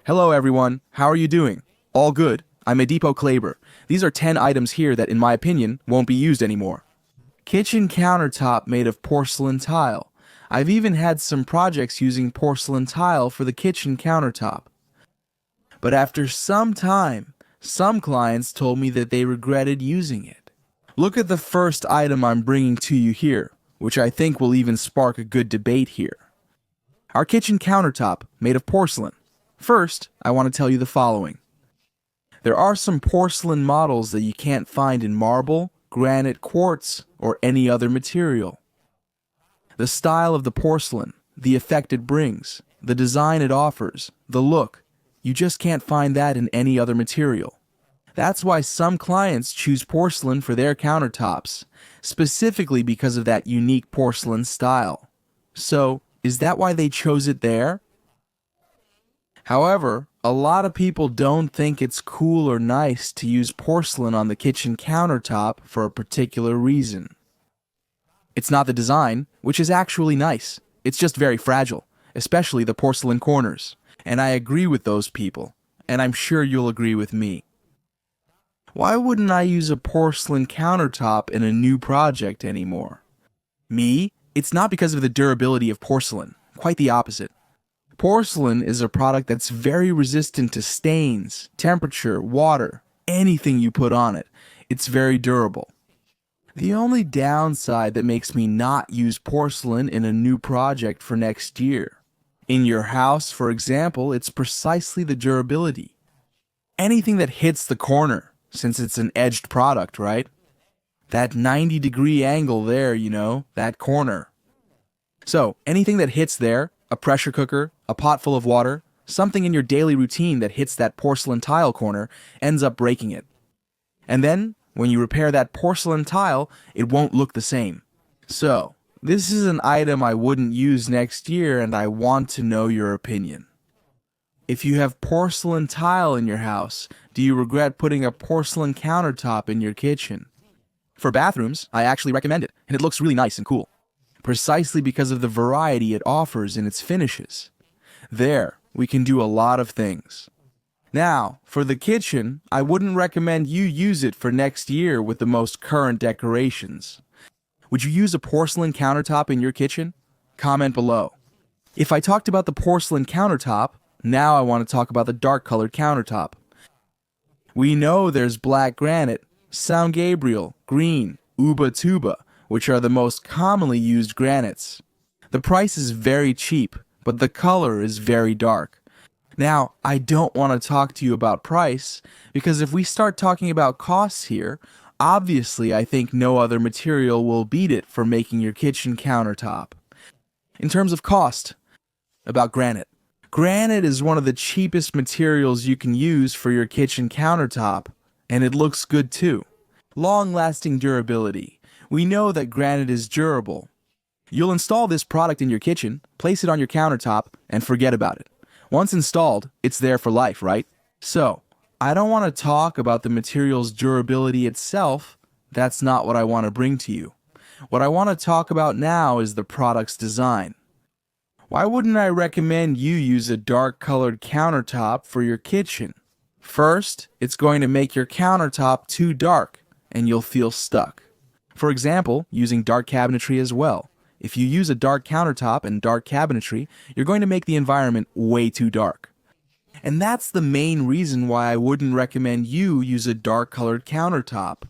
Hello everyone, how are you doing? All good. I'm Adipo Klaber. These are 10 items here that, in my opinion, won't be used anymore. Kitchen countertop made of porcelain tile. I've even had some projects using porcelain tile for the kitchen countertop. But after some time, some clients told me that they regretted using it. Look at the first item I'm bringing to you here, which I think will even spark a good debate here. Our kitchen countertop made of porcelain. First, I want to tell you the following. There are some porcelain models that you can't find in marble, granite, quartz, or any other material. The style of the porcelain, the effect it brings, the design it offers, the look, you just can't find that in any other material. That's why some clients choose porcelain for their countertops, specifically because of that unique porcelain style. So, is that why they chose it there? However, a lot of people don't think it's cool or nice to use porcelain on the kitchen countertop for a particular reason. It's not the design, which is actually nice. It's just very fragile, especially the porcelain corners. And I agree with those people, and I'm sure you'll agree with me. Why wouldn't I use a porcelain countertop in a new project anymore? Me? It's not because of the durability of porcelain. Quite the opposite. Porcelain is a product that's very resistant to stains, temperature, water, anything you put on it. It's very durable. The only downside that makes me not use porcelain in a new project for next year. In your house, for example, it's precisely the durability. Anything that hits the corner, since it's an edged product, right? That 90-degree angle there, that corner. So, anything that hits there, a pressure cooker, a pot full of water, something in your daily routine that hits that porcelain tile corner ends up breaking it. And then, when you repair that porcelain tile, it won't look the same. So, this is an item I wouldn't use next year, and I want to know your opinion. If you have porcelain tile in your house, do you regret putting a porcelain countertop in your kitchen? For bathrooms, I actually recommend it, and it looks really nice and cool. Precisely because of the variety it offers in its finishes. There, we can do a lot of things. Now, for the kitchen, I wouldn't recommend you use it for next year with the most current decorations. Would you use a porcelain countertop in your kitchen? Comment below. If I talked about the porcelain countertop, now I want to talk about the dark-colored countertop. We know there's black granite, San Gabriel, green, Uba Tuba, which are the most commonly used granites. The price is very cheap, but the color is very dark. Now, I don't want to talk to you about price, because if we start talking about costs here, obviously I think no other material will beat it for making your kitchen countertop. In terms of cost, about granite. Granite is one of the cheapest materials you can use for your kitchen countertop, and it looks good too. Long-lasting durability. We know that granite is durable. You'll install this product in your kitchen, place it on your countertop, and forget about it. Once installed, it's there for life, right? So, I don't want to talk about the material's durability itself. That's not what I want to bring to you. What I want to talk about now is the product's design. Why wouldn't I recommend you use a dark-colored countertop for your kitchen? First, it's going to make your countertop too dark, and you'll feel stuck. For example, using dark cabinetry as well. If you use a dark countertop and dark cabinetry, you're going to make the environment way too dark. And that's the main reason why I wouldn't recommend you use a dark-colored countertop.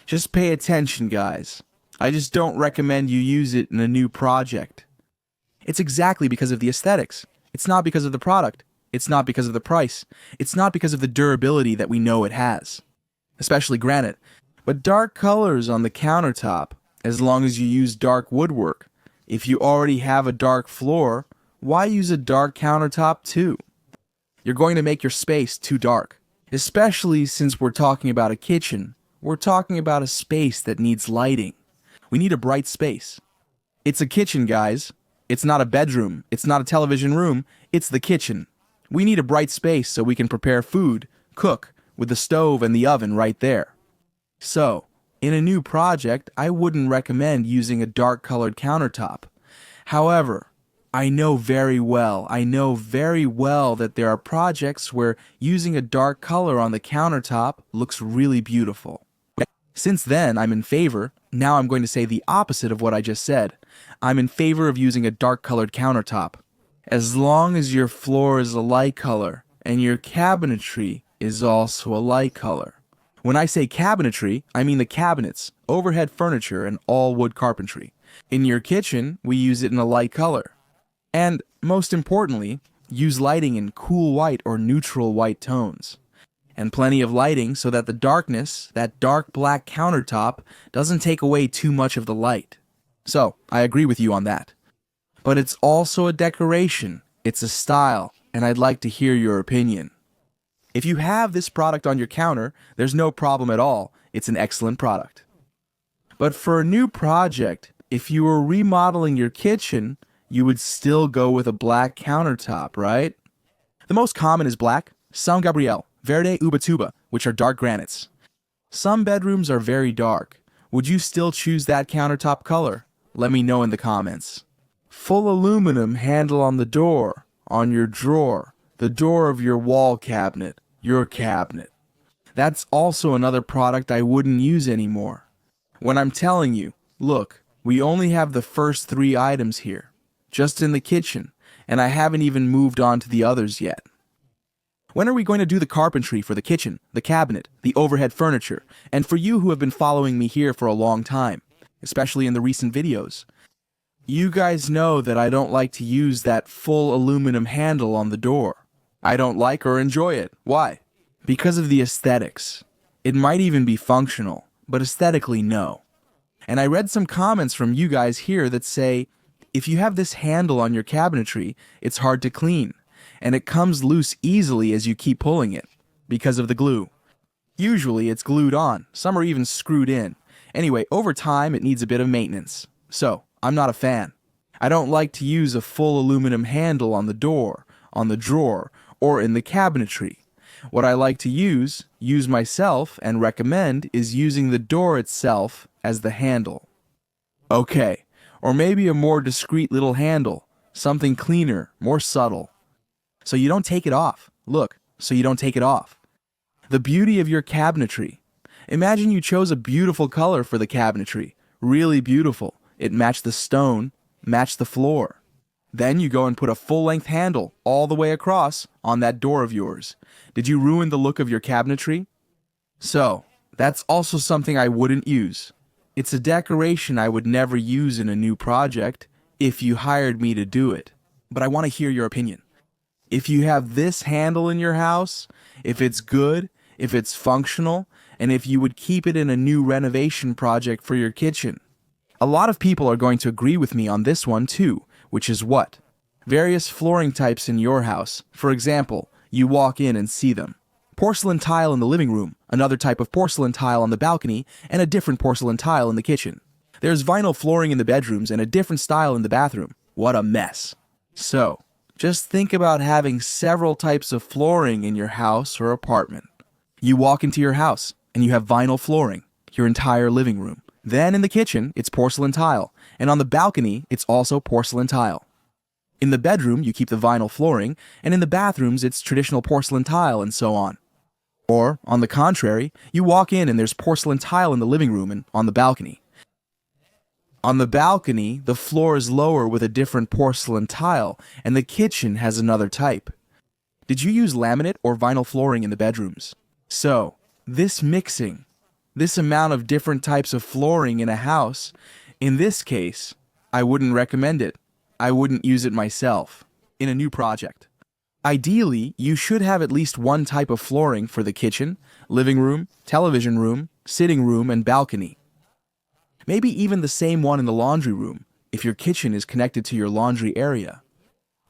Just pay attention, guys. I just don't recommend you use it in a new project. It's exactly because of the aesthetics. It's not because of the product. It's not because of the price. It's not because of the durability that we know it has. Especially granite. But dark colors on the countertop, as long as you use dark woodwork. If you already have a dark floor, why use a dark countertop too? You're going to make your space too dark. Especially since we're talking about a kitchen. We're talking about a space that needs lighting. We need a bright space. It's a kitchen, guys. It's not a bedroom. It's not a television room. It's the kitchen. We need a bright space so we can prepare food, cook, with the stove and the oven right there. So, in a new project, I wouldn't recommend using a dark-colored countertop. However, I know very well that there are projects where using a dark color on the countertop looks really beautiful. Since then, I'm in favor. Now I'm going to say the opposite of what I just said. I'm in favor of using a dark colored countertop. As long as your floor is a light color and your cabinetry is also a light color. When I say cabinetry, I mean the cabinets, overhead furniture, and all wood carpentry. In your kitchen, we use it in a light color. And, most importantly, use lighting in cool white or neutral white tones. And plenty of lighting so that the darkness, that dark black countertop, doesn't take away too much of the light. So, I agree with you on that. But it's also a decoration, it's a style, and I'd like to hear your opinion. If you have this product on your counter, there's no problem at all. It's an excellent product. But for a new project, if you were remodeling your kitchen, you would still go with a black countertop, right? The most common is black, San Gabriel, Verde Ubatuba, which are dark granites. Some bedrooms are very dark. Would you still choose that countertop color? Let me know in the comments. Full aluminum handle on the door, on your drawer, the door of your wall cabinet, your cabinet. That's also another product I wouldn't use anymore. When I'm telling you, look, we only have the first 3 items here, just in the kitchen, and I haven't even moved on to the others yet. When are we going to do the carpentry for the kitchen, the cabinet, the overhead furniture, and for you who have been following me here for a long time, especially in the recent videos? You guys know that I don't like to use that full aluminum handle on the door. I don't like or enjoy it. Why? Because of the aesthetics. It might even be functional, but aesthetically no. And I read some comments from you guys here that say, if you have this handle on your cabinetry, it's hard to clean, and it comes loose easily as you keep pulling it, because of the glue. Usually it's glued on, some are even screwed in. Anyway, over time it needs a bit of maintenance. So, I'm not a fan. I don't like to use a full aluminum handle on the door, on the drawer, or in the cabinetry. What I like to use myself, and recommend is using the door itself as the handle. Okay, or maybe a more discreet little handle, something cleaner, more subtle. So you don't take it off. Look, so you don't take it off. The beauty of your cabinetry. Imagine you chose a beautiful color for the cabinetry, really beautiful. It matched the stone, matched the floor. Then you go and put a full-length handle all the way across on that door of yours. Did you ruin the look of your cabinetry? So, that's also something I wouldn't use. It's a decoration I would never use in a new project if you hired me to do it. But I want to hear your opinion. If you have this handle in your house, if it's good, if it's functional, and if you would keep it in a new renovation project for your kitchen. A lot of people are going to agree with me on this one too, which is what? Various flooring types in your house. For example, you walk in and see them. Porcelain tile in the living room, another type of porcelain tile on the balcony, and a different porcelain tile in the kitchen. There's vinyl flooring in the bedrooms and a different style in the bathroom. What a mess. So, just think about having several types of flooring in your house or apartment. You walk into your house and you have vinyl flooring, your entire living room. Then in the kitchen, it's porcelain tile, and on the balcony, it's also porcelain tile. In the bedroom, you keep the vinyl flooring, and in the bathrooms, it's traditional porcelain tile, and so on. Or, on the contrary, you walk in and there's porcelain tile in the living room and on the balcony. On the balcony, the floor is lower with a different porcelain tile, and the kitchen has another type. Did you use laminate or vinyl flooring in the bedrooms? So, this mixing, this amount of different types of flooring in a house, in this case, I wouldn't recommend it. I wouldn't use it myself in a new project. Ideally, you should have at least one type of flooring for the kitchen, living room, television room, sitting room, and balcony. Maybe even the same one in the laundry room, if your kitchen is connected to your laundry area.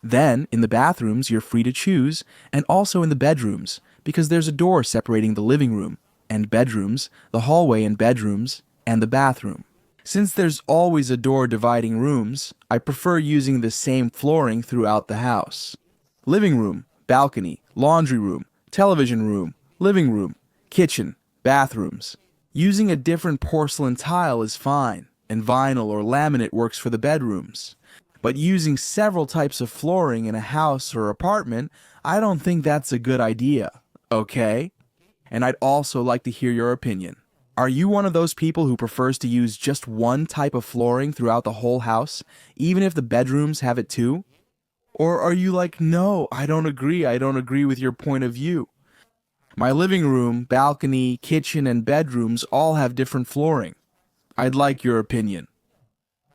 Then, in the bathrooms, you're free to choose, and also in the bedrooms, because there's a door separating the living room and bedrooms, the hallway and bedrooms, and the bathroom. Since there's always a door dividing rooms, I prefer using the same flooring throughout the house. Living room, balcony, laundry room, television room, living room, kitchen, bathrooms. Using a different porcelain tile is fine, and vinyl or laminate works for the bedrooms. But using several types of flooring in a house or apartment, I don't think that's a good idea, okay? And I'd also like to hear your opinion. Are you one of those people who prefers to use just one type of flooring throughout the whole house, even if the bedrooms have it too? Or are you like, no, I don't agree with your point of view? My living room, balcony, kitchen, and bedrooms all have different flooring. I'd like your opinion.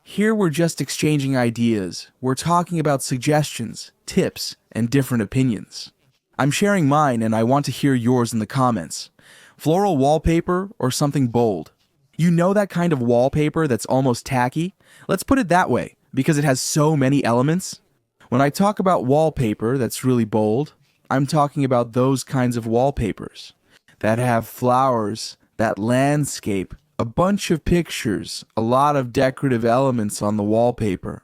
Here we're just exchanging ideas. We're talking about suggestions, tips, and different opinions. I'm sharing mine and I want to hear yours in the comments. Floral wallpaper or something bold? You know that kind of wallpaper that's almost tacky? Let's put it that way, because it has so many elements. When I talk about wallpaper that's really bold, I'm talking about those kinds of wallpapers that have flowers, that landscape, a bunch of pictures, a lot of decorative elements on the wallpaper.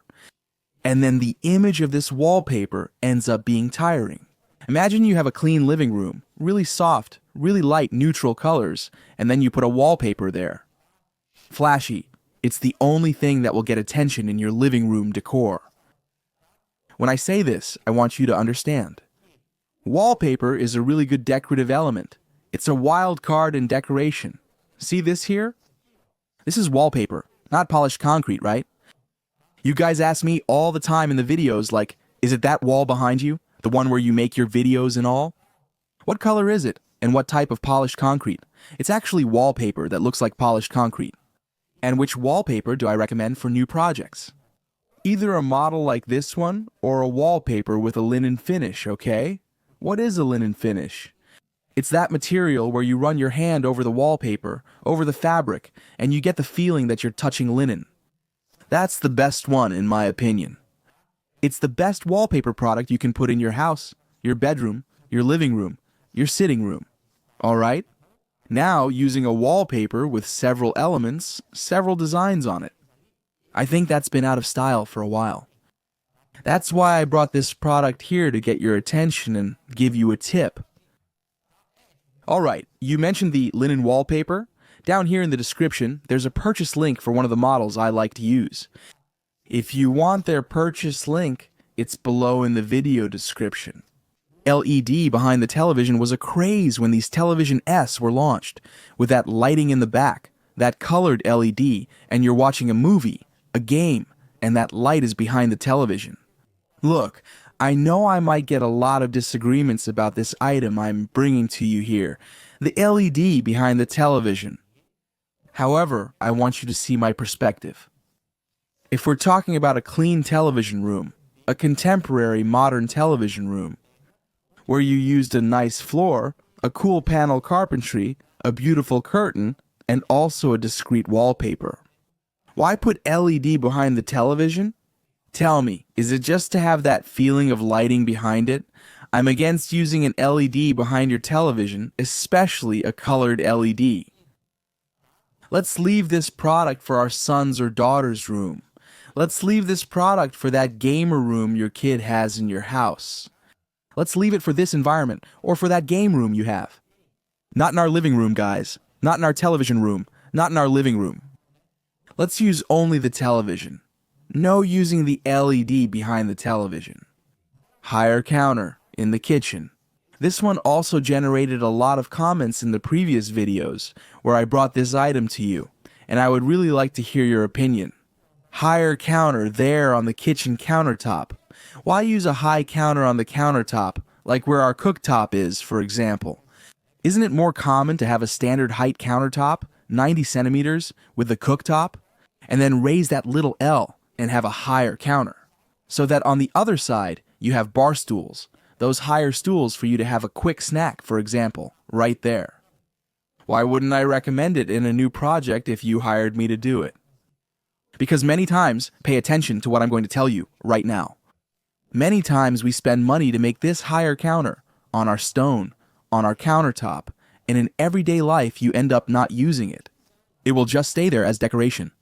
And then the image of this wallpaper ends up being tiring. Imagine you have a clean living room, really soft, really light neutral colors, and then you put a wallpaper there. Flashy. It's the only thing that will get attention in your living room decor. When I say this, I want you to understand. Wallpaper is a really good decorative element. It's a wild card in decoration. See this here? This is wallpaper, not polished concrete, right? You guys ask me all the time in the videos like, is it that wall behind you? The one where you make your videos and all? What color is it? And what type of polished concrete? It's actually wallpaper that looks like polished concrete. And which wallpaper do I recommend for new projects? Either a model like this one or a wallpaper with a linen finish, okay? What is a linen finish? It's that material where you run your hand over the wallpaper, over the fabric, and you get the feeling that you're touching linen. That's the best one, in my opinion. It's the best wallpaper product you can put in your house, your bedroom, your living room, your sitting room. Alright? Now, using a wallpaper with several elements, several designs on it. I think that's been out of style for a while. That's why I brought this product here to get your attention and give you a tip. Alright, you mentioned the linen wallpaper. Down here in the description, there's a purchase link for one of the models I like to use. If you want their purchase link, it's below in the video description. LED behind the television was a craze when these Television S were launched, with that lighting in the back, that colored LED, and you're watching a movie, a game, and that light is behind the television. Look, I know I might get a lot of disagreements about this item I'm bringing to you here, the LED behind the television. However, I want you to see my perspective. If we're talking about a clean television room, a contemporary modern television room, where you used a nice floor, a cool panel carpentry, a beautiful curtain, and also a discreet wallpaper. Why put LED behind the television? Tell me, is it just to have that feeling of lighting behind it? I'm against using an LED behind your television, especially a colored LED. Let's leave this product for our son's or daughter's room. Let's leave this product for that gamer room your kid has in your house. Let's leave it for this environment, or for that game room you have. Not in our living room, guys. Not in our television room. Not in our living room. Let's use only the television. No using the LED behind the television. Higher counter in the kitchen. This one also generated a lot of comments in the previous videos where I brought this item to you, and I would really like to hear your opinion. Higher counter there on the kitchen countertop. Why use a high counter on the countertop, like where our cooktop is, for example? Isn't it more common to have a standard height countertop, 90 centimeters, with the cooktop, and then raise that little L and have a higher counter, so that on the other side you have bar stools, those higher stools for you to have a quick snack, for example, right there. Why wouldn't I recommend it in a new project if you hired me to do it? Because many times, pay attention to what I'm going to tell you right now. Many times we spend money to make this higher counter on our stone, on our countertop, and in everyday life you end up not using it. It will just stay there as decoration.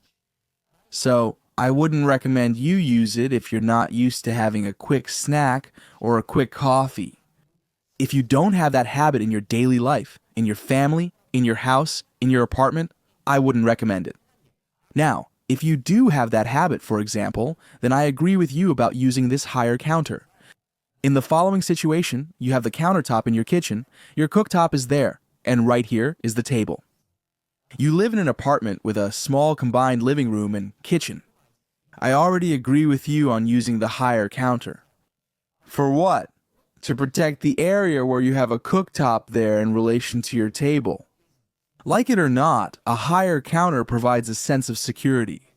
So, I wouldn't recommend you use it if you're not used to having a quick snack or a quick coffee. If you don't have that habit in your daily life, in your family, in your house, in your apartment, I wouldn't recommend it. Now, If you do have that habit, for example, then I agree with you about using this higher counter. In the following situation, you have the countertop in your kitchen, your cooktop is there, and right here is the table. You live in an apartment with a small combined living room and kitchen. I already agree with you on using the higher counter. For what? To protect the area where you have a cooktop there in relation to your table. Like it or not, a higher counter provides a sense of security.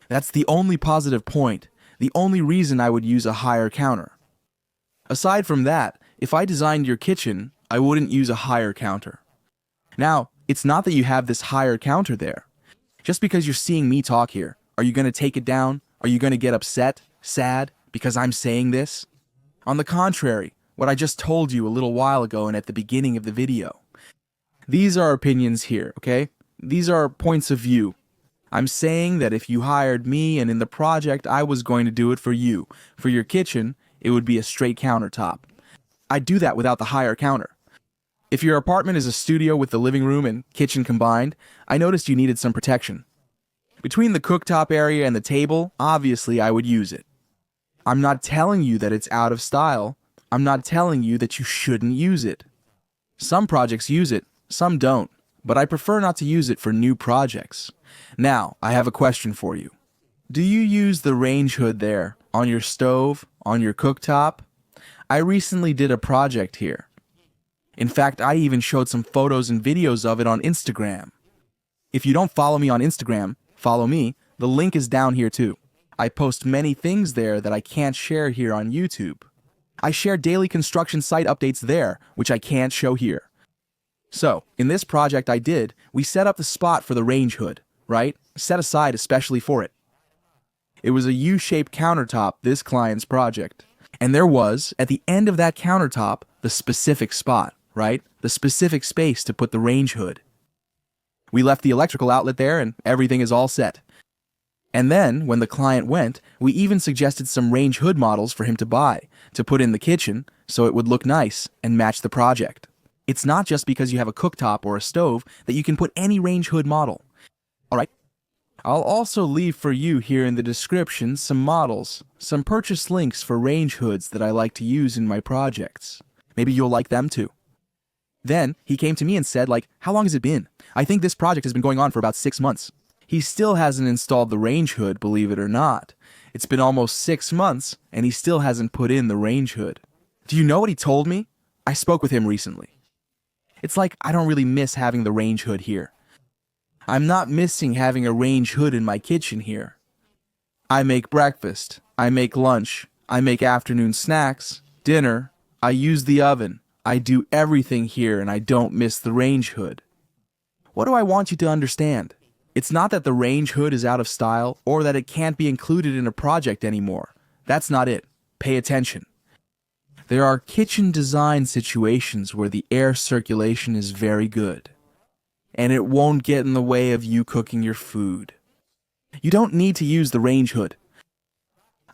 That's the only positive point, the only reason I would use a higher counter. Aside from that, if I designed your kitchen, I wouldn't use a higher counter. Now, it's not that you have this higher counter there. Just because you're seeing me talk here, are you going to take it down? Are you going to get upset, sad, because I'm saying this? On the contrary, what I just told you a little while ago and at the beginning of the video. These are opinions here, okay? These are points of view. I'm saying that if you hired me and in the project I was going to do it for you, for your kitchen, it would be a straight countertop. I'd do that without the higher counter. If your apartment is a studio with the living room and kitchen combined, I noticed you needed some protection. Between the cooktop area and the table, obviously I would use it. I'm not telling you that it's out of style. I'm not telling you that you shouldn't use it. Some projects use it, some don't, but I prefer not to use it for new projects. Now, I have a question for you. Do you use the range hood there, on your stove, on your cooktop? I recently did a project here. In fact, I even showed some photos and videos of it on Instagram. If you don't follow me on Instagram, follow me. The link is down here too. I post many things there that I can't share here on YouTube. I share daily construction site updates there, which I can't show here. So, in this project I did, we set up the spot for the range hood, right? Set aside especially for it. It was a U-shaped countertop, this client's project. And there was, at the end of that countertop, the specific spot, right? The specific space to put the range hood. We left the electrical outlet there and everything is all set. And then, when the client went, we even suggested some range hood models for him to buy, to put in the kitchen, so it would look nice and match the project. It's not just because you have a cooktop or a stove that you can put any range hood model. Alright? I'll also leave for you here in the description some models, some purchase links for range hoods that I like to use in my projects. Maybe you'll like them too. Then, he came to me and said, how long has it been? I think this project has been going on for about 6 months. He still hasn't installed the range hood, believe it or not. It's been almost 6 months, and he still hasn't put in the range hood. Do you know what he told me? I spoke with him recently. It's like I don't really miss having the range hood here. I'm not missing having a range hood in my kitchen here. I make breakfast, I make lunch, I make afternoon snacks, dinner, I use the oven, I do everything here and I don't miss the range hood. What do I want you to understand? It's not that the range hood is out of style or that it can't be included in a project anymore. That's not it. Pay attention. There are kitchen design situations where the air circulation is very good, and it won't get in the way of you cooking your food. You don't need to use the range hood.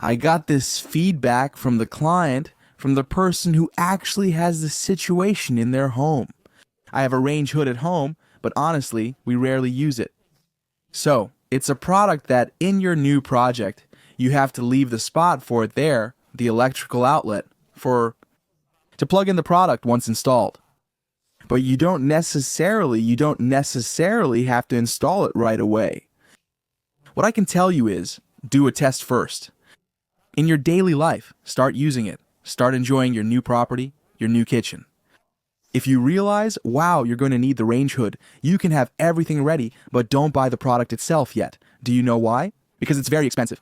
I got this feedback from the client, from the person who actually has the situation in their home. I have a range hood at home, but honestly, we rarely use it. So, it's a product that in your new project, you have to leave the spot for it there, the electrical outlet, to plug in the product once installed. But you don't necessarily have to install it right away. What I can tell you is, do a test first. In your daily life, start using it. Start enjoying your new property, your new kitchen. If you realize, wow, you're going to need the range hood, you can have everything ready, but don't buy the product itself yet. Do you know why? Because it's very expensive.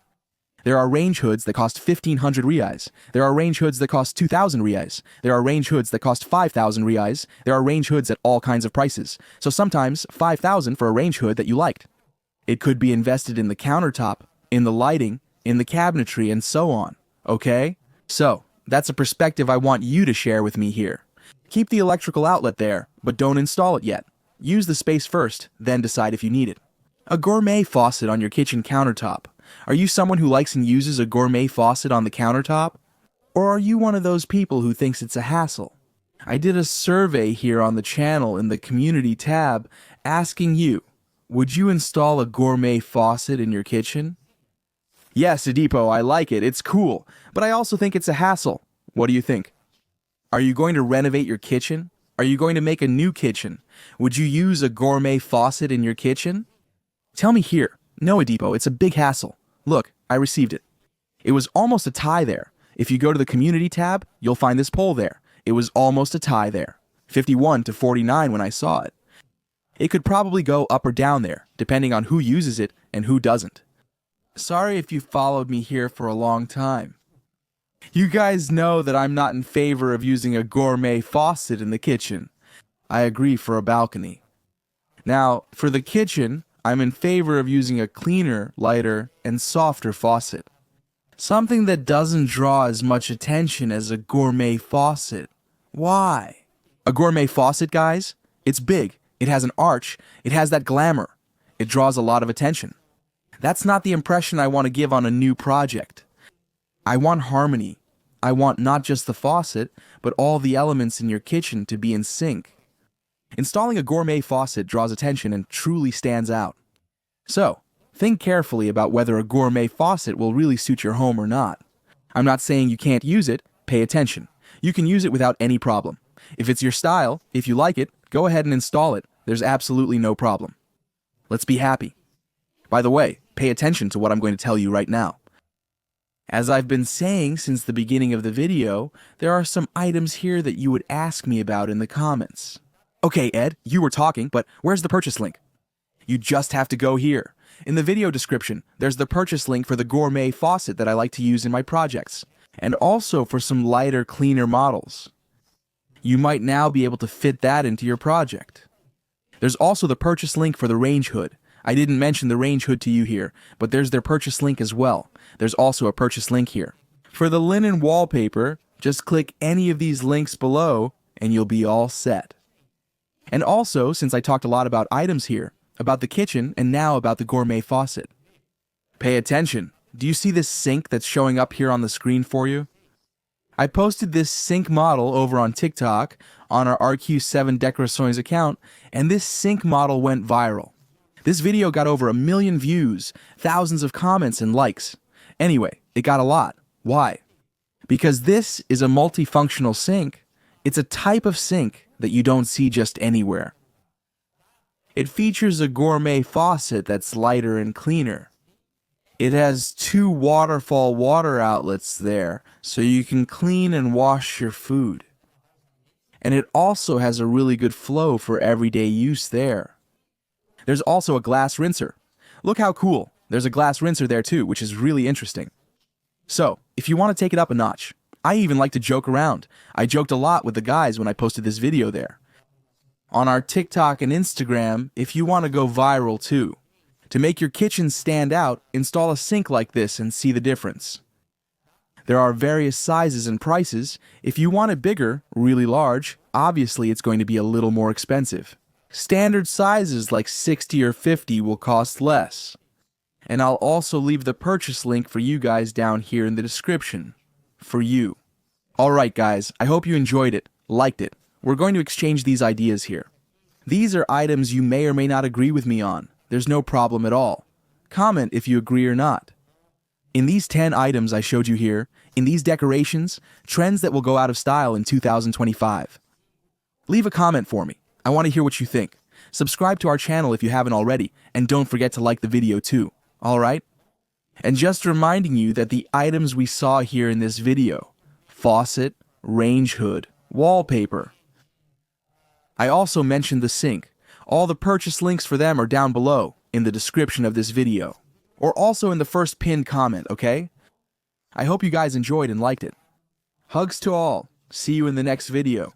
There are range hoods that cost 1,500 reais. There are range hoods that cost 2,000 reais. There are range hoods that cost 5,000 reais. There are range hoods at all kinds of prices. So sometimes 5,000 for a range hood that you liked. It could be invested in the countertop, in the lighting, in the cabinetry, and so on. Okay? So, that's a perspective I want you to share with me here. Keep the electrical outlet there, but don't install it yet. Use the space first, then decide if you need it. A gourmet faucet on your kitchen countertop. Are you someone who likes and uses a gourmet faucet on the countertop? Or are you one of those people who thinks it's a hassle? I did a survey here on the channel in the community tab asking you, would you install a gourmet faucet in your kitchen? Yes, Adipo, I like it. It's cool. But I also think it's a hassle. What do you think? Are you going to renovate your kitchen? Are you going to make a new kitchen? Would you use a gourmet faucet in your kitchen? Tell me here. No, Adipo, it's a big hassle. Look, I received it. It was almost a tie there. If you go to the community tab, you'll find this poll there. It was almost a tie there. 51 to 49 when I saw it. It could probably go up or down there, depending on who uses it and who doesn't. Sorry if you followed me here for a long time. You guys know that I'm not in favor of using a gourmet faucet in the kitchen. I agree for a balcony. Now, for the kitchen, I'm in favor of using a cleaner, lighter, and softer faucet. Something that doesn't draw as much attention as a gourmet faucet. Why? A gourmet faucet, guys, it's big, it has an arch, it has that glamour. It draws a lot of attention. That's not the impression I want to give on a new project. I want harmony. I want not just the faucet, but all the elements in your kitchen to be in sync. Installing a gourmet faucet draws attention and truly stands out. So, think carefully about whether a gourmet faucet will really suit your home or not. I'm not saying you can't use it, pay attention. You can use it without any problem. If it's your style, if you like it, go ahead and install it. There's absolutely no problem. Let's be happy. By the way, pay attention to what I'm going to tell you right now. As I've been saying since the beginning of the video, there are some items here that you would ask me about in the comments. Okay, Ed, you were talking, but where's the purchase link? You just have to go here. In the video description, there's the purchase link for the gourmet faucet that I like to use in my projects, and also for some lighter, cleaner models. You might now be able to fit that into your project. There's also the purchase link for the range hood. I didn't mention the range hood to you here, but there's their purchase link as well. There's also a purchase link here. For the linen wallpaper, just click any of these links below and you'll be all set. And also, since I talked a lot about items here, about the kitchen and now about the gourmet faucet. Pay attention. Do you see this sink that's showing up here on the screen for you? I posted this sink model over on TikTok on our RQ7 Decorações account, and this sink model went viral. This video got over 1 million views, thousands of comments and likes. Anyway, it got a lot. Why? Because this is a multifunctional sink. It's a type of sink that you don't see just anywhere. It features a gourmet faucet that's lighter and cleaner. It has 2 waterfall water outlets there, so you can clean and wash your food. And it also has a really good flow for everyday use there. There's also a glass rinser. Look how cool. There's a glass rinser there too, which is really interesting. So, if you want to take it up a notch, I even like to joke around. I joked a lot with the guys when I posted this video there. On our TikTok and Instagram, if you want to go viral too. To make your kitchen stand out, install a sink like this and see the difference. There are various sizes and prices. If you want it bigger, really large, obviously it's going to be a little more expensive. Standard sizes like 60 or 50 will cost less. And I'll also leave the purchase link for you guys down here in the description. For you. Alright guys, I hope you enjoyed it, liked it. We're going to exchange these ideas here. These are items you may or may not agree with me on. There's no problem at all. Comment if you agree or not. In these 10 items I showed you here, in these decorations, trends that will go out of style in 2025. Leave a comment for me. I want to hear what you think. Subscribe to our channel if you haven't already, and don't forget to like the video too, alright? And just reminding you that the items we saw here in this video, faucet, range hood, wallpaper. I also mentioned the sink. All the purchase links for them are down below in the description of this video, or also in the first pinned comment, okay? I hope you guys enjoyed and liked it. Hugs to all. See you in the next video.